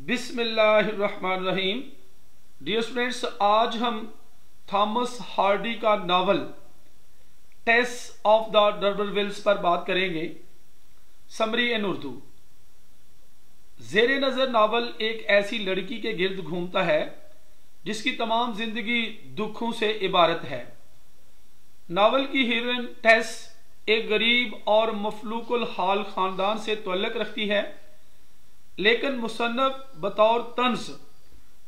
बिस्मिल्लाहिर्रहमानिर्रहीम। Dear students, आज हम थॉमस हार्डी का नावल टेस ऑफ द डर्बरविल्स पर बात करेंगे। समरी इन उर्दू। जेरे नजर नावल एक ऐसी लड़की के गिर्द घूमता है जिसकी तमाम जिंदगी दुखों से इबारत है। नावल की हीरोइन टेस एक गरीब और मफलूकुल हाल खानदान से तल्लुक़ रखती है, लेकिन मुसन्नफ बतौर तंज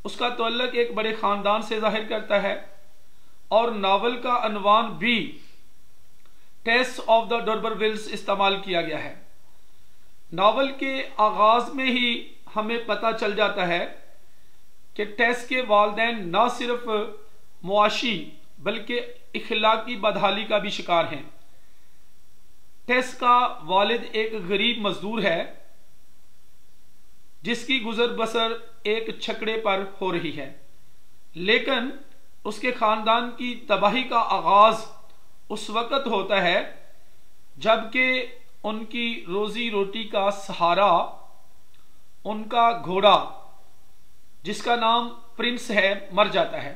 उसका तल्लुक़ एक बड़े खानदान से जाहिर करता है और नावल का अनवान भी टेस ऑफ द डर्बरविल्स इस्तेमाल किया गया है। नावल के आगाज में ही हमें पता चल जाता है कि टेस के वालिदैन न सिर्फ मुआशी बल्कि इखलाकी बदहाली का भी शिकार हैं। टेस का वालिद एक गरीब मजदूर है जिसकी गुजर बसर एक छकड़े पर हो रही है, लेकिन उसके खानदान की तबाही का आगाज उस वक्त होता है जबकि उनकी रोजी रोटी का सहारा उनका घोड़ा जिसका नाम प्रिंस है मर जाता है।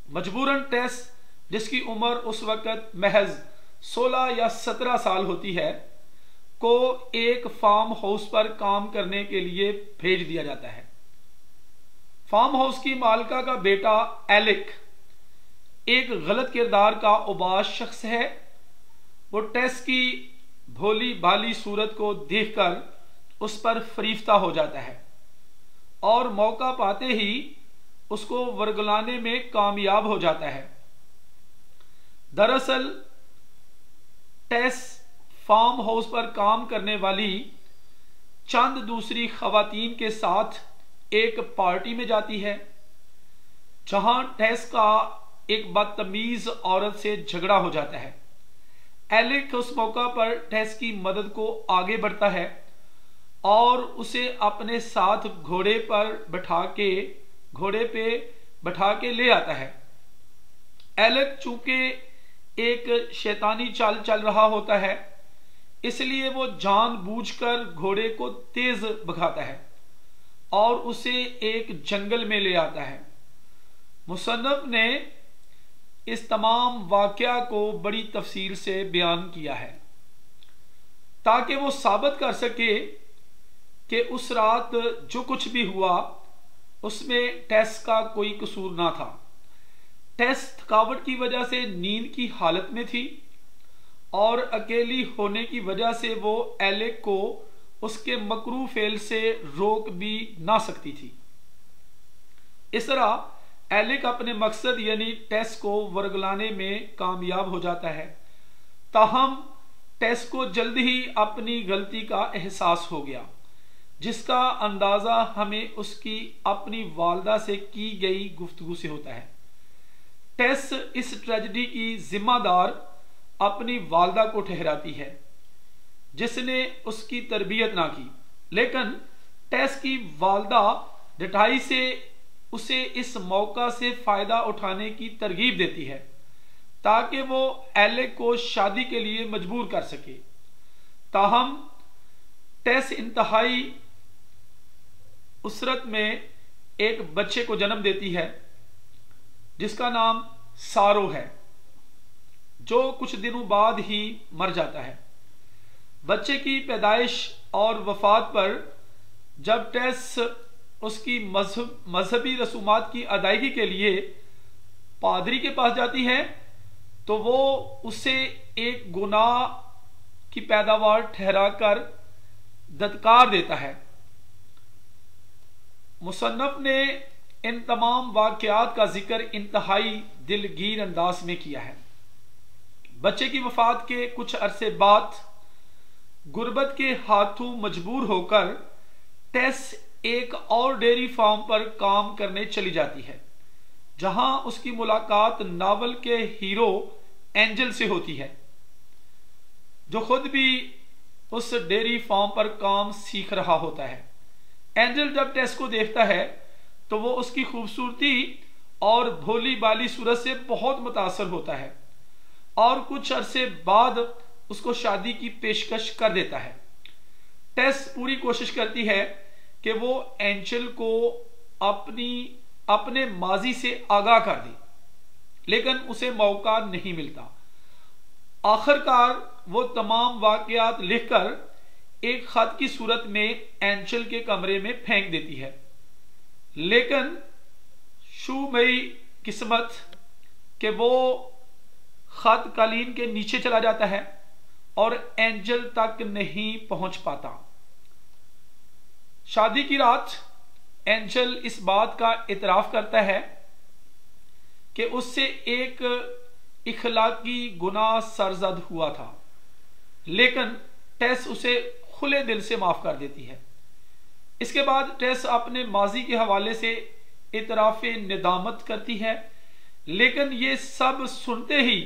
मजबूरन टेस, जिसकी उम्र उस वक्त महज 16 या 17 साल होती है, को एक फार्म हाउस पर काम करने के लिए भेज दिया जाता है। फार्म हाउस की मालिका का बेटा एलिक एक गलत किरदार का उबास शख्स है। वो टेस की भोली भाली सूरत को देखकर उस पर फरीफ्ता हो जाता है और मौका पाते ही उसको वर्गलाने में कामयाब हो जाता है। दरअसल टेस फार्म हाउस पर काम करने वाली चंद दूसरी खवातीन के साथ एक पार्टी में जाती है जहां टेस का एक बदतमीज औरत से झगड़ा हो जाता है। एलिक उस मौका पर टेस की मदद को आगे बढ़ता है और उसे अपने साथ घोड़े पे बैठा के ले आता है। एलिक चूंकि एक शैतानी चाल चल रहा होता है, इसलिए वो जानबूझकर घोड़े को तेज भगाता है और उसे एक जंगल में ले आता है। मुसन्नफ ने इस तमाम वाकया को बड़ी तफसील से बयान किया है ताकि वो साबित कर सके कि उस रात जो कुछ भी हुआ उसमें टेस का कोई कसूर ना था। टेस थकावट की वजह से नींद की हालत में थी और अकेली होने की वजह से वो एलिक को उसके मकरू फेल से रोक भी ना सकती थी। इस तरह एलिक अपने मकसद यानी टेस को वर्गलाने में कामयाब हो जाता है। ताहम टेस को जल्द ही अपनी गलती का एहसास हो गया, जिसका अंदाजा हमें उसकी अपनी वालदा से की गई गुफ्तगू से होता है। टेस इस ट्रेजेडी की जिम्मेदार अपनी वालदा को ठहराती है जिसने उसकी तरबियत ना की, लेकिन टेस की वालदा डटाई से उसे इस मौका से फायदा उठाने की तरगीब देती है ताकि वो एलिक को शादी के लिए मजबूर कर सके। ताहम टेस इंतहाई उसरत में एक बच्चे को जन्म देती है जिसका नाम सारो है, जो कुछ दिनों बाद ही मर जाता है। बच्चे की पैदाइश और वफात पर जब टेस उसकी मजहबी रसूमात की अदायगी के लिए पादरी के पास जाती है तो वो उसे एक गुनाह की पैदावार ठहराकर दत्कार देता है। मुसन्नफ ने इन तमाम वाकयात का जिक्र इंतहाई दिलगीर अंदाज में किया है। बच्चे की वफात के कुछ अरसे बाद गुर्बत के हाथों मजबूर होकर टेस एक और डेयरी फार्म पर काम करने चली जाती है जहां उसकी मुलाकात नावल के हीरो एंजल से होती है, जो खुद भी उस डेयरी फार्म पर काम सीख रहा होता है। एंजल जब टेस को देखता है तो वो उसकी खूबसूरती और भोली बाली सूरत से बहुत मुतासर होता है और कुछ अरसे बाद उसको शादी की पेशकश कर देता है। टेस पूरी कोशिश करती है कि वो एंजल को अपने माजी से आगाह कर दे, लेकिन उसे मौका नहीं मिलता। आखिरकार वो तमाम वाकयात लिखकर एक खत की सूरत में एंजल के कमरे में फेंक देती है, लेकिन शुमई किस्मत कि वो खत कालीन के नीचे चला जाता है और एंजल तक नहीं पहुंच पाता। शादी की रात एंजल इस बात का इतराफ करता है कि उससे एक इखलाकी गुनाह सरजद हुआ था, लेकिन टेस उसे खुले दिल से माफ कर देती है। इसके बाद टेस अपने माजी के हवाले से इतराफे निदामत करती है, लेकिन ये सब सुनते ही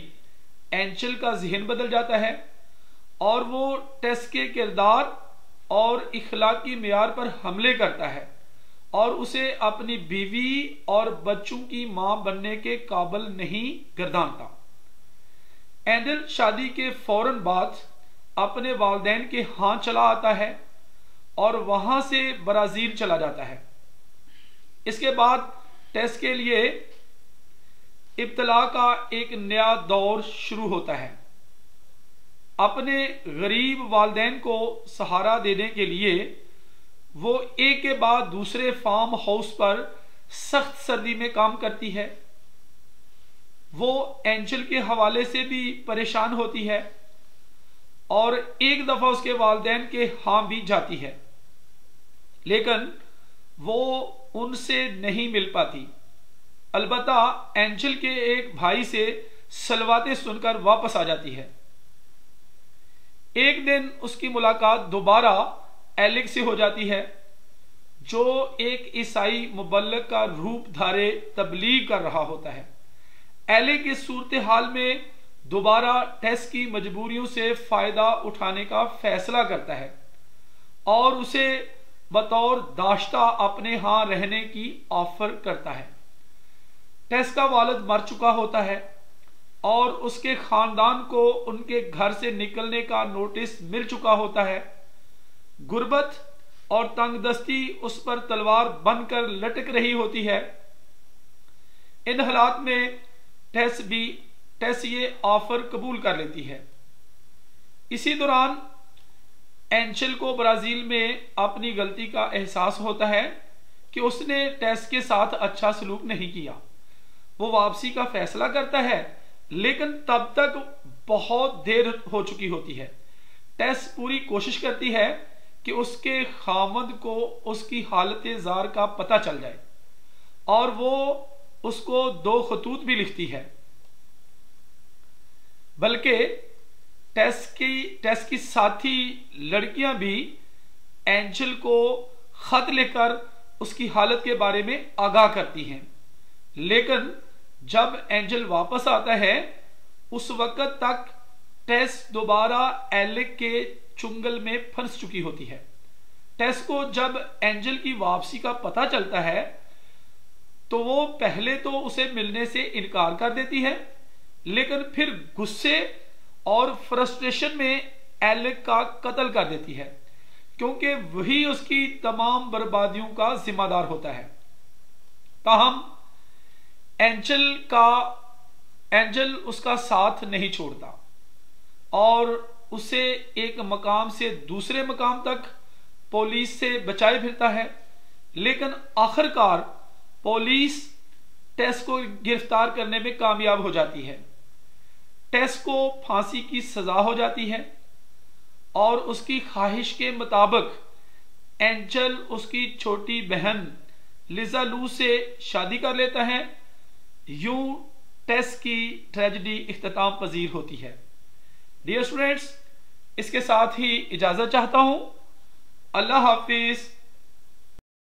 एंजल का जहन बदल जाता है और वो टेस के किरदार और इखलाकी मेयार पर हमले करता है और उसे अपनी बीवी और बच्चों की मां बनने के काबिल नहीं गर्दानता। एंजल शादी के फौरन बाद अपने वालिदैन के हाथ चला आता है और वहां से ब्राजील चला जाता है। इसके बाद टेस के लिए इब्तला का एक नया दौर शुरू होता है। अपने गरीब वालिदैन को सहारा देने के लिए वो एक के बाद दूसरे फार्म हाउस पर सख्त सर्दी में काम करती है। वो एंजल के हवाले से भी परेशान होती है और एक दफा उसके वालिदैन के हां भी जाती है, लेकिन वो उनसे नहीं मिल पाती। अलबत्ता एंजल के एक भाई से सलवातें सुनकर वापस आ जाती है। एक दिन उसकी मुलाकात दोबारा एलेक्स से हो जाती है, जो एक ईसाई मुबल्लिग का रूप धारे तबलीग कर रहा होता है। एलेक्स इस सूरत हाल में दोबारा टेस की मजबूरियों से फायदा उठाने का फैसला करता है और उसे बतौर दाश्ता अपने यहां रहने की ऑफर करता है। टेस का वालिद मर चुका होता है और उसके खानदान को उनके घर से निकलने का नोटिस मिल चुका होता है। गुर्बत और तंगदस्ती उस पर तलवार बनकर लटक रही होती है। इन हालात में टेस ये ऑफर कबूल कर लेती है। इसी दौरान एंजल को ब्राजील में अपनी गलती का एहसास होता है कि उसने टेस के साथ अच्छा सलूक नहीं किया। वो वापसी का फैसला करता है, लेकिन तब तक बहुत देर हो चुकी होती है। टेस पूरी कोशिश करती है कि उसके खामद को उसकी हालत जार का पता चल जाए और वो उसको 2 खतूत भी लिखती है। बल्कि टेस की साथी लड़कियां भी एंजल को खत लिखकर उसकी हालत के बारे में आगाह करती हैं, लेकिन जब एंजल वापस आता है उस वक्त तक टेस दोबारा एलेक के चुंगल में फंस चुकी होती है। टेस को जब एंजल की वापसी का पता चलता है तो वो पहले तो उसे मिलने से इनकार कर देती है, लेकिन फिर गुस्से और फ्रस्ट्रेशन में एलेक का कत्ल कर देती है, क्योंकि वही उसकी तमाम बर्बादियों का जिम्मेदार होता है। ताहम एंजल उसका साथ नहीं छोड़ता और उसे एक मकाम से दूसरे मकाम तक पुलिस से बचाए फिरता है, लेकिन आखिरकार पुलिस टेस को गिरफ्तार करने में कामयाब हो जाती है। टेस को फांसी की सजा हो जाती है और उसकी ख्वाहिश के मुताबिक एंजल उसकी छोटी बहन लिजा लू से शादी कर लेता है। यूं टेस की ट्रेजेडी इख्तिताम पजीर होती है। डियर स्टूडेंट्स, इसके साथ ही इजाजत चाहता हूं। अल्लाह हाफिज।